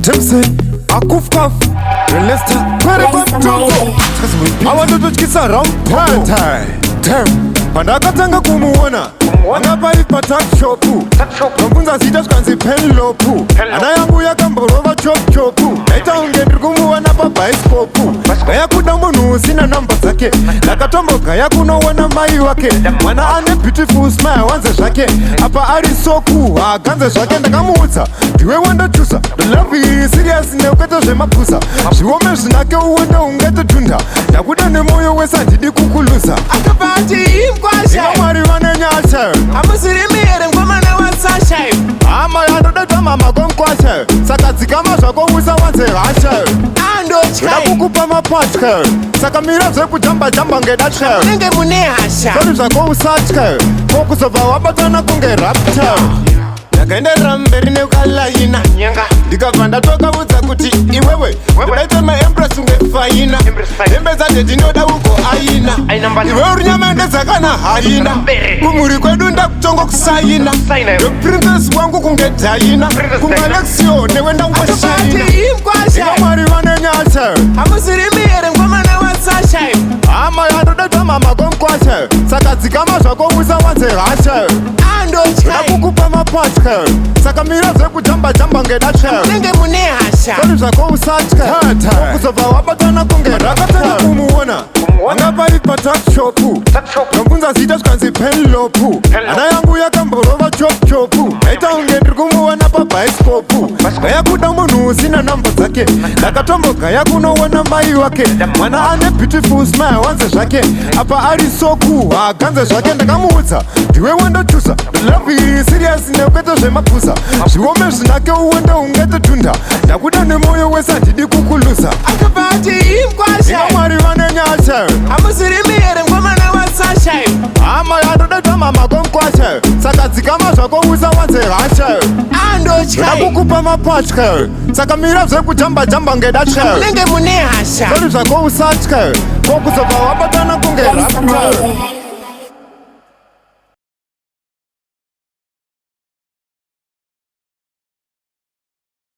Jameson, Akufkaf, Lesta, YekwaMtoko. I want to kiss around time. Pandakatanga kumuona wangapa ipata chopu Mpunza zita skanzi pen lopu Ana yangu ya kamborova chop chopu Naita ungendri kumuona pa baiskopu Kaya kudambunu sina namba zake Nakatomboka ya kunowana mai wake Mwana ane beautiful smile wanze shake Apa ari soku aganze shake ndakamuutsa Diwe wanda chusa The love is serious ne uketa zhe mapusa Shiwome shinake uwenda ungete tunda Nakuda ne moyo wesa ndidi kukulusa Akabati Mukwasha Ikamwari wanenyache Amusirimire ngomana wasashe Ama yandoda mama konkwashe Saka zikama shako wisa wanze rashe Ando chai Nakukupa mapachke Saka mira zeku jamba ngedache Nenge munehasha Sori shako usachke Kokusova wabatana kunge rapte Yakaendera mberi neukalayina Ndikavanda toka udza kuti iwewe Ndaita maempress ungefaina Hembe zate ndinoda uko aina Iwe uri nyamende zakana haina Kumuri kwedu ndakutongo kusaina The princess wangu kunge daina Kumalexio newenda uwashaina Akabati Mukwasha Ikamwari wanenyache Amusirimire ngomana wasashe Ama yandoda mama konkwashe Saka zikama shako wisa wanze rashe Ando chai Nakukupa mapachke Saka mira zeku jamba ngedache Nenge munehasha Sori shako usachke Kokusova wabatana kunge Rakatanga kumuona wangapa ipata chopu Mpunza zita skanzi pen lopu Ana yangu ya kamborova chop chopu Naita ungendri kumuona pa baiskopu Kaya kudambunu sina namba zake Nakatomboka ya kunowana mai wake Mwana ane beautiful smile wanze shake Apa ari soku aganze shake ndakamuutsa Diwe wenda chusa The love is serious ne uketa zhe mapusa Shiwome shinake uwenda ungete tunda Nakuda ne moyo wesa ndidi kukulusa Akabati Mukwasha Ikamwari wanenyache Amusirimire ngomana wasashe Ama yandoda mama konkwashe Saka zikama shako wisa wanze rashe Ando chai Nakukupa mapachke Saka mira zeku jamba ngedache Nenge munehasha Sori shako usachke Kokusova wabatana kunge rapte